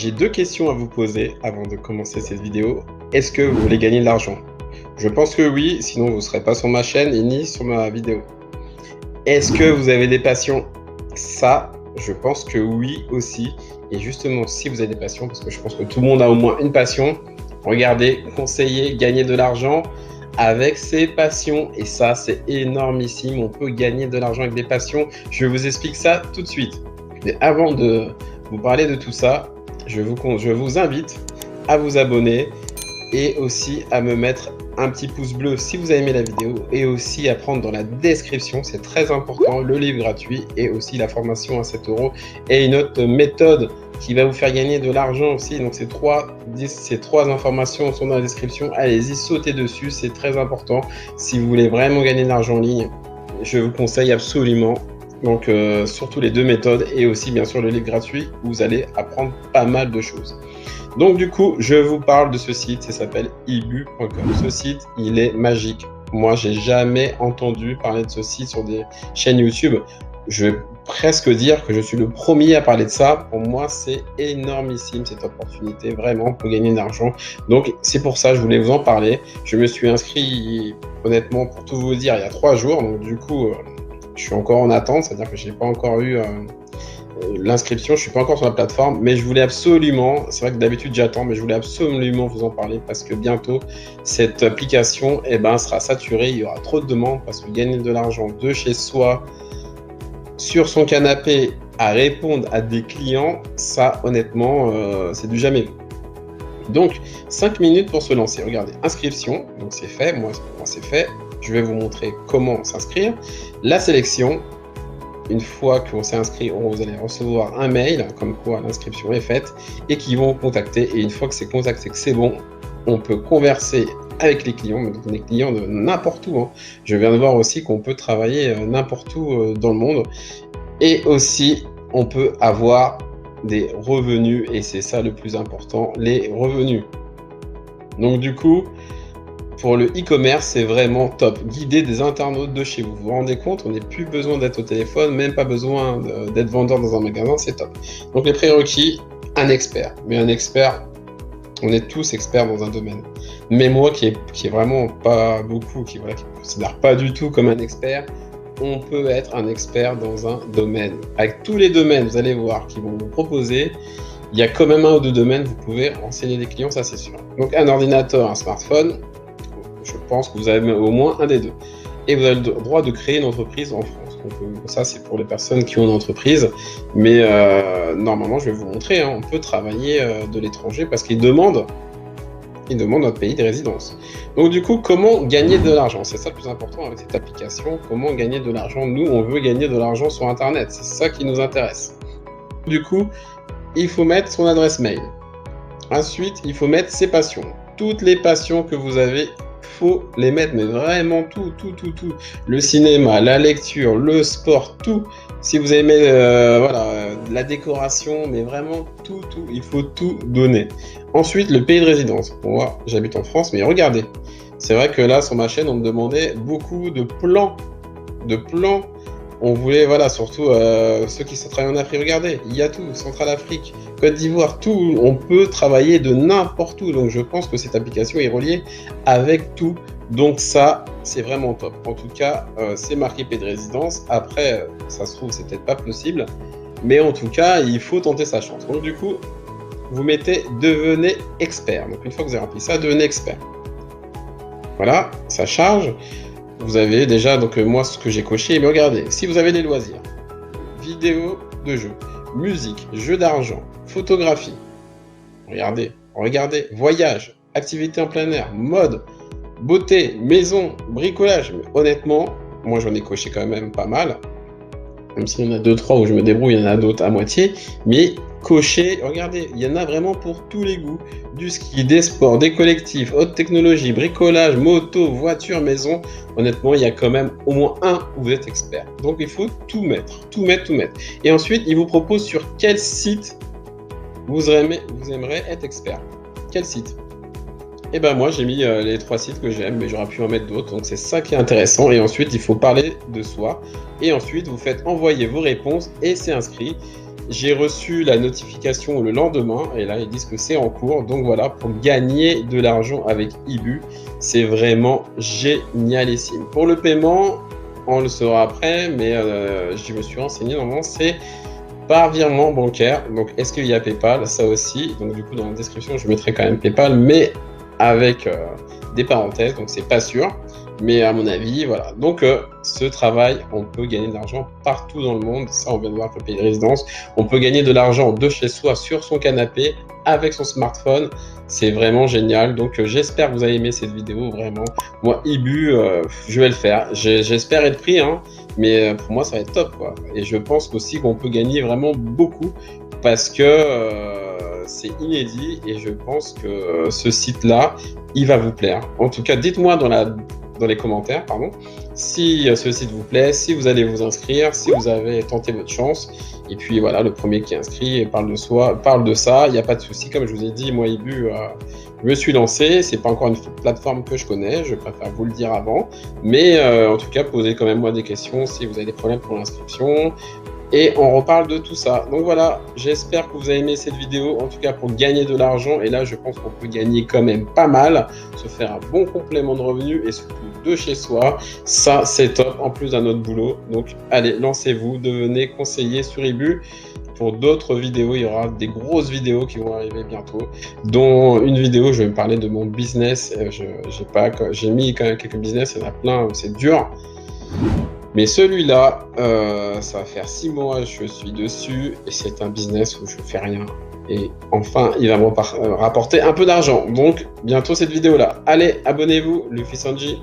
J'ai deux questions à vous poser avant de commencer cette vidéo. Est-ce que vous voulez gagner de l'argent? Je pense que oui, sinon vous ne serez pas sur ma chaîne et ni sur ma vidéo. Est-ce que vous avez des passions? Ça, je pense que oui aussi. Et justement, si vous avez des passions, parce que je pense que tout le monde a au moins une passion, regardez, conseiller, gagner de l'argent avec ses passions. Et ça, c'est énormissime. On peut gagner de l'argent avec des passions. Je vous explique ça tout de suite. Mais avant de vous parler de tout ça, je vous invite à vous abonner et aussi à me mettre un petit pouce bleu si vous avez aimé la vidéo et aussi à prendre dans la description, c'est très important, le livre gratuit et aussi la formation à 7 € et une autre méthode qui va vous faire gagner de l'argent aussi. Donc ces trois informations sont dans la description, allez-y, sautez dessus, c'est très important. Si vous voulez vraiment gagner de l'argent en ligne, je vous conseille absolument. Donc surtout les deux méthodes et aussi bien sûr le livre gratuit où vous allez apprendre pas mal de choses. Donc du coup, je vous parle de ce site, ça s'appelle ibu.com. Ce site, il est magique. Moi, j'ai jamais entendu parler de ce site sur des chaînes YouTube. Je vais presque dire que je suis le premier à parler de ça. Pour moi, c'est énormissime cette opportunité, vraiment, pour gagner de l'argent. Donc c'est pour ça que je voulais vous en parler. Je me suis inscrit, honnêtement, pour tout vous dire, il y a 3 jours. Donc du coup, je suis encore en attente, c'est-à-dire que je n'ai pas encore eu l'inscription, je suis pas encore sur la plateforme, mais je voulais absolument, c'est vrai que d'habitude j'attends, mais je voulais absolument vous en parler parce que bientôt cette application sera saturée, il y aura trop de demandes parce que gagner de l'argent de chez soi, sur son canapé, à répondre à des clients, ça honnêtement c'est du jamais vu. Donc 5 minutes pour se lancer, regardez, inscription, donc c'est fait, moi c'est fait, je vais vous montrer comment s'inscrire, la sélection. Une fois qu'on s'est inscrit, vous allez recevoir un mail comme quoi l'inscription est faite et qu'ils vont vous contacter. Et une fois que c'est contacté, que c'est bon, on peut converser avec les clients, les clients de n'importe où. Je viens de voir aussi qu'on peut travailler n'importe où dans le monde. Et aussi, on peut avoir des revenus et c'est ça le plus important, les revenus. Donc du coup, pour le e-commerce, c'est vraiment top. Guider des internautes de chez vous. Vous vous rendez compte, on n'a plus besoin d'être au téléphone, même pas besoin d'être vendeur dans un magasin, c'est top. Donc les prérequis, un expert. Mais un expert, on est tous experts dans un domaine. Mais moi qui est vraiment pas beaucoup, qui ne considère pas du tout comme un expert, on peut être un expert dans un domaine. Avec tous les domaines, vous allez voir, qui vont vous proposer, il y a quand même un ou deux domaines, vous pouvez renseigner des clients, ça c'est sûr. Donc un ordinateur, un smartphone, je pense que vous avez au moins un des deux. Et vous avez le droit de créer une entreprise en France. Donc ça, c'est pour les personnes qui ont une entreprise. Mais normalement, je vais vous montrer, on peut travailler de l'étranger parce qu'ils demandent notre pays de résidence. Donc du coup, comment gagner de l'argent? C'est ça le plus important avec cette application. Comment gagner de l'argent? Nous, on veut gagner de l'argent sur Internet. C'est ça qui nous intéresse. Du coup, il faut mettre son adresse mail. Ensuite, il faut mettre ses passions. Toutes les passions que vous avez, faut les mettre, mais vraiment tout. Le cinéma, la lecture, le sport, tout. Si vous aimez la décoration, mais vraiment tout, il faut tout donner. Ensuite, le pays de résidence. Moi, j'habite en France, mais regardez. C'est vrai que là, sur ma chaîne, on me demandait beaucoup de plans. On voulait, surtout ceux qui sont travaillés en Afrique, regardez, il y a tout, Centrafrique, Côte d'Ivoire, tout, on peut travailler de n'importe où. Donc je pense que cette application est reliée avec tout. Donc ça, c'est vraiment top. En tout cas, c'est marqué pays de résidence. Après, ça se trouve, c'est peut-être pas possible. Mais en tout cas, il faut tenter sa chance. Donc du coup, vous mettez devenez expert. Donc une fois que vous avez rempli ça, devenez expert. Voilà, ça charge. Vous avez déjà, donc moi, ce que j'ai coché, mais regardez, si vous avez des loisirs, vidéos de jeux, musique, jeux d'argent, photographie, regardez, voyage, activité en plein air, mode, beauté, maison, bricolage, mais honnêtement, moi j'en ai coché quand même pas mal, même s'il y en a 2-3 où je me débrouille, il y en a d'autres à moitié, mais cocher, regardez, il y en a vraiment pour tous les goûts, du ski, des sports, des collectifs, haute technologie, bricolage, moto, voiture, maison, honnêtement, il y a quand même au moins un où vous êtes expert. Donc il faut tout mettre. Et ensuite, il vous propose sur quel site vous aimeriez être expert. Quel site? Et ben moi, j'ai mis les 3 sites que j'aime, mais j'aurais pu en mettre d'autres, donc c'est ça qui est intéressant. Et ensuite, il faut parler de soi. Et ensuite, vous faites envoyer vos réponses et c'est inscrit. J'ai reçu la notification le lendemain et là, ils disent que c'est en cours. Donc voilà, pour gagner de l'argent avec Ibu, c'est vraiment génialissime. Pour le paiement, on le saura après, mais je me suis renseigné. Normalement, c'est par virement bancaire. Donc, est-ce qu'il y a PayPal? Ça aussi. Donc, du coup, dans la description, je mettrai quand même PayPal, mais avec des parenthèses. Donc, c'est pas sûr. Mais à mon avis, voilà. Donc, ce travail, on peut gagner de l'argent partout dans le monde. Ça, on vient de voir avec le pays de résidence. On peut gagner de l'argent de chez soi, sur son canapé, avec son smartphone. C'est vraiment génial. Donc, j'espère que vous avez aimé cette vidéo. Vraiment, moi, Ibu, je vais le faire. J'espère être pris, hein. Mais pour moi, ça va être top, quoi. Et je pense aussi qu'on peut gagner vraiment beaucoup parce que c'est inédit et je pense que ce site-là, il va vous plaire. En tout cas, dites-moi dans les commentaires, pardon, si ce site vous plaît, si vous allez vous inscrire, si vous avez tenté votre chance. Et puis voilà, le premier qui est inscrit parle de ça, il n'y a pas de souci. Comme je vous ai dit, moi, Ibu, je me suis lancé. C'est pas encore une plateforme que je connais, je préfère vous le dire avant. Mais en tout cas, posez quand même moi des questions si vous avez des problèmes pour l'inscription. Et on reparle de tout ça. Donc voilà, j'espère que vous avez aimé cette vidéo, en tout cas pour gagner de l'argent. Et là, je pense qu'on peut gagner quand même pas mal, se faire un bon complément de revenus et surtout de chez soi. Ça, c'est top, en plus d'un autre boulot. Donc allez, lancez-vous, devenez conseiller sur Ibu. Pour d'autres vidéos, il y aura des grosses vidéos qui vont arriver bientôt, dont une vidéo, je vais me parler de mon business. J'ai mis quand même quelques business, il y en a plein, c'est dur. Mais celui-là, ça va faire 6 mois que je suis dessus et c'est un business où je fais rien. Et enfin, il va me rapporter un peu d'argent. Donc, bientôt cette vidéo-là. Allez, abonnez-vous, Luffy Sanji.